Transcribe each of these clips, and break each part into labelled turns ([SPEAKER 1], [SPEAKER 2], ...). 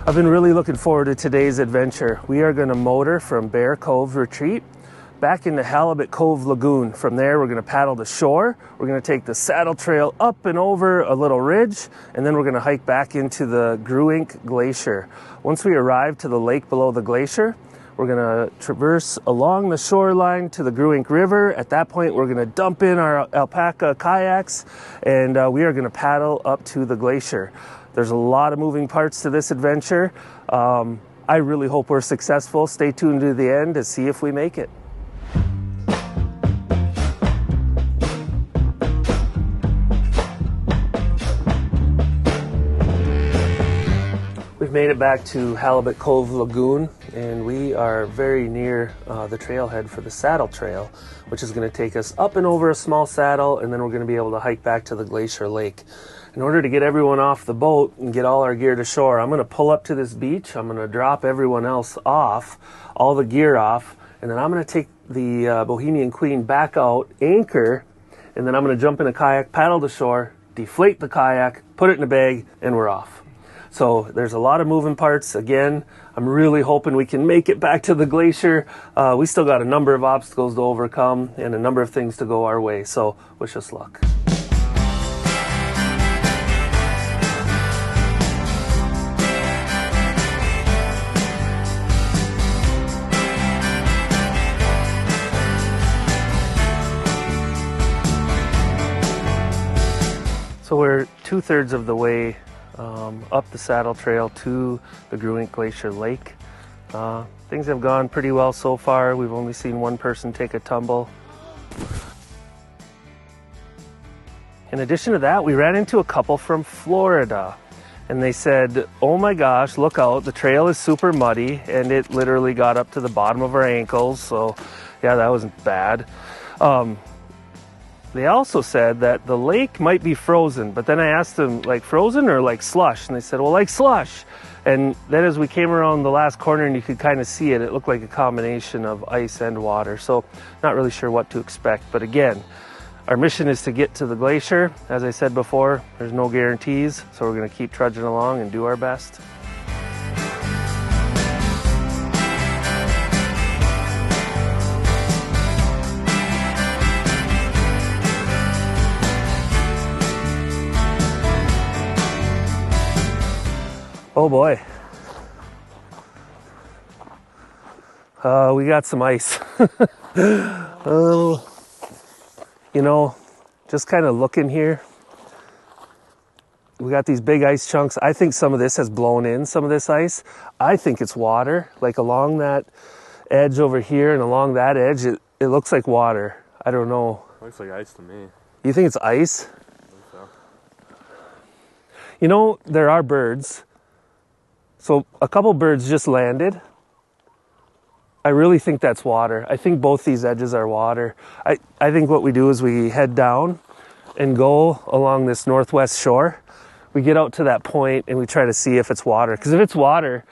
[SPEAKER 1] I've been really looking forward to today's adventure. We are going to motor from Bear Cove Retreat back into Halibut Cove Lagoon. From there, we're going to paddle to shore. We're going to take the saddle trail up and over a little ridge, and then we're going to hike back into the Grewingk Glacier. Once we arrive to the lake below the glacier, we're going to traverse along the shoreline to the Grewingk River. At that point, we're going to dump in our alpaca kayaks, and we are going to paddle up to the glacier. There's a lot of moving parts to this adventure. I really hope we're successful. Stay tuned to the end to see if we make it. We've made it back to Halibut Cove Lagoon, and we are very near the trailhead for the saddle trail, which is going to take us up and over a small saddle, and then we're going to be able to hike back to the Glacier Lake. In order to get everyone off the boat and get all our gear to shore, I'm going to pull up to this beach. I'm going to drop everyone else off, all the gear off, and then I'm going to take the Bohemian Queen back out, anchor, and then I'm going to jump in a kayak, paddle to shore, deflate the kayak, put it in a bag, and we're off. So there's a lot of moving parts. Again, I'm really hoping we can make it back to the glacier. We still got a number of obstacles to overcome and a number of things to go our way. So wish us luck. So we're 2/3 of the way up the saddle trail to the Grewingk Glacier Lake. Things have gone pretty well so far. We've only seen one person take a tumble. In addition to that, we ran into a couple from Florida, and they said, oh my gosh, look out, the trail is super muddy, and it literally got up to the bottom of our ankles. So yeah, that wasn't bad. They also said that the lake might be frozen, but then I asked them, like frozen or like slush? And they said, well, like slush. And then as we came around the last corner and you could kind of see it, it looked like a combination of ice and water. So not really sure what to expect. But again, our mission is to get to the glacier. As I said before, there's no guarantees. So we're going to keep trudging along and do our best. Oh boy, we got some ice. You know, just kind of looking here, we got these big ice chunks. I think some of this has blown in, some of this ice. I think it's water, like along that edge over here and along that edge, it looks like water. I don't know.
[SPEAKER 2] Looks like ice to me.
[SPEAKER 1] You think it's ice?
[SPEAKER 2] I think so.
[SPEAKER 1] You know, there are birds. So a couple birds just landed. I really think that's water. I think both these edges are water. I think what we do is we head down and go along this northwest shore. We get out to that point and we try to see if it's water. Because if it's water,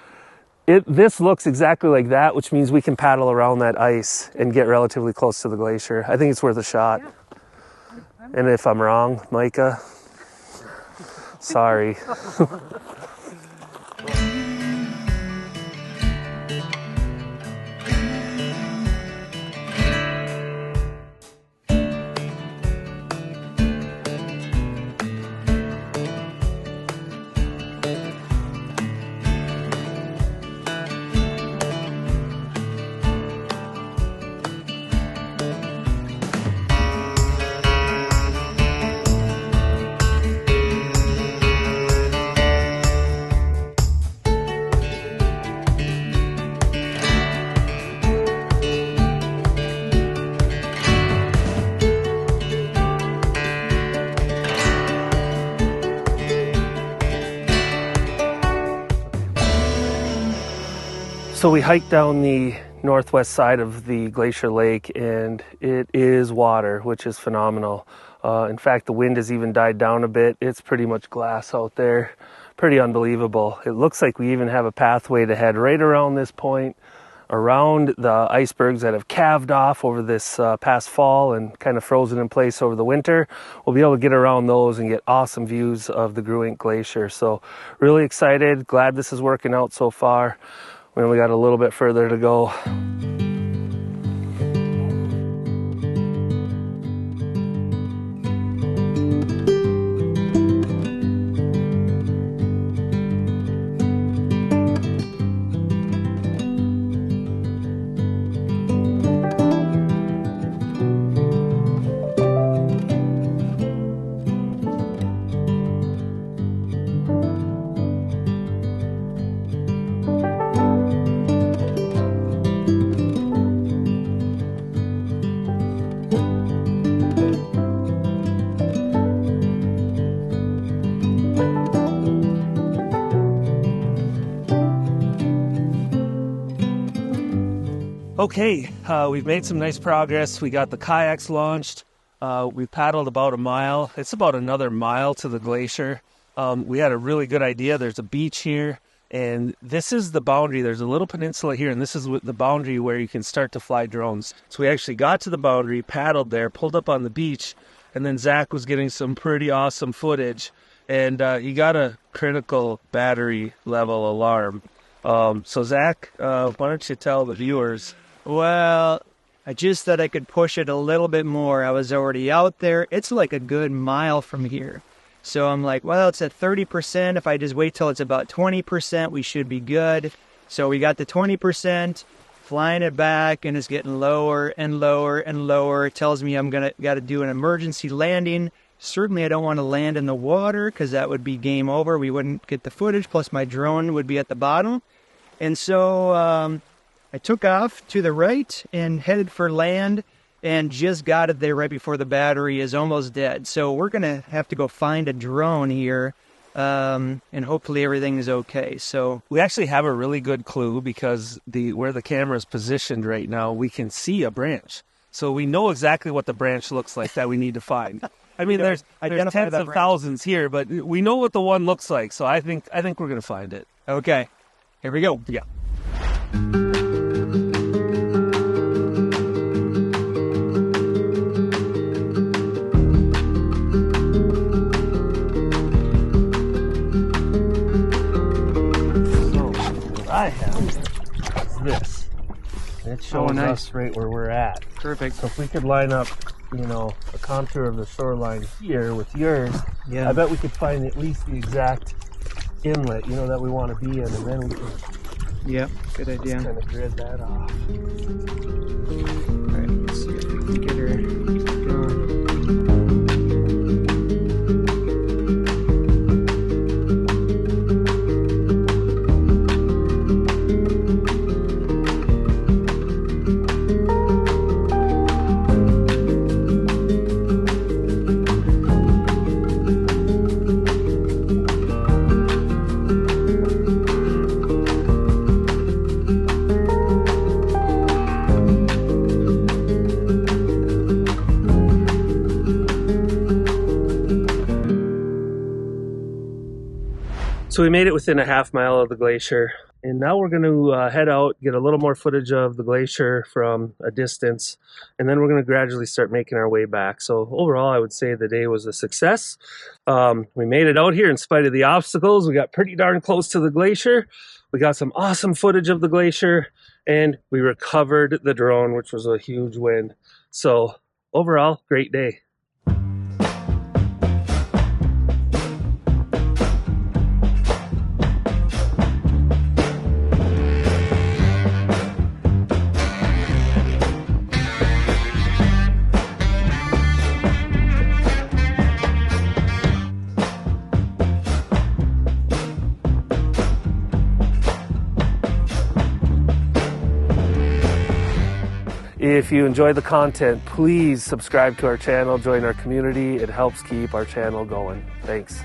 [SPEAKER 1] this looks exactly like that, which means we can paddle around that ice and get relatively close to the glacier. I think it's worth a shot. Yeah. And if I'm wrong, Micah, sorry. So we hiked down the northwest side of the Glacier Lake, and it is water, which is phenomenal. In fact, the wind has even died down a bit. It's pretty much glass out there. Pretty unbelievable. It looks like we even have a pathway to head right around this point. around the icebergs that have calved off over this past fall and kind of frozen in place over the winter. We'll be able to get around those and get awesome views of the Grewingk Glacier. So really excited, glad this is working out so far. We only got a little bit further to go. Okay, we've made some nice progress. We got the kayaks launched. We paddled about a mile. It's about another mile to the glacier. We had a really good idea. There's a beach here, and this is the boundary. There's a little peninsula here, and this is the boundary where you can start to fly drones. So we actually got to the boundary, paddled there, pulled up on the beach, and then Zach was getting some pretty awesome footage, and he got a critical battery level alarm. So Zach, why don't you tell the viewers?
[SPEAKER 3] Well, I just thought I could push it a little bit more. I was already out there. It's like a good mile from here. So I'm like, well, it's at 30%. If I just wait till it's about 20%, we should be good. So we got the 20%, flying it back, and it's getting lower and lower and lower. It tells me I'm got to do an emergency landing. Certainly I don't want to land in the water because that would be game over. We wouldn't get the footage, plus my drone would be at the bottom. And so I took off to the right and headed for land and just got it there right before the battery is almost dead. So we're going to have to go find a drone here, and hopefully everything is okay. So
[SPEAKER 1] we actually have a really good clue because where the camera is positioned right now, we can see a branch. So we know exactly what the branch looks like that we need to find. I mean, there's tens of thousands here, but we know what the one looks like. So I think we're going to find it.
[SPEAKER 3] Okay, here we go.
[SPEAKER 1] Yeah. I have this. It shows us right where we're at.
[SPEAKER 3] Perfect.
[SPEAKER 1] So if we could line up, a contour of the shoreline here with yours, I bet we could find at least the exact inlet, that we want to be in, and then we can.
[SPEAKER 3] Yeah, good idea.
[SPEAKER 1] Kind of grid that off.
[SPEAKER 3] All right, let's see if we can get her going.
[SPEAKER 1] So we made it within a half mile of the glacier, and now we're going to head out, get a little more footage of the glacier from a distance, and then we're going to gradually start making our way back. So overall, I would say the day was a success. We made it out here in spite of the obstacles. We got pretty darn close to the glacier. We got some awesome footage of the glacier, and we recovered the drone, which was a huge win. So overall, great day. If you enjoy the content, please subscribe to our channel, join our community. It helps keep our channel going. Thanks.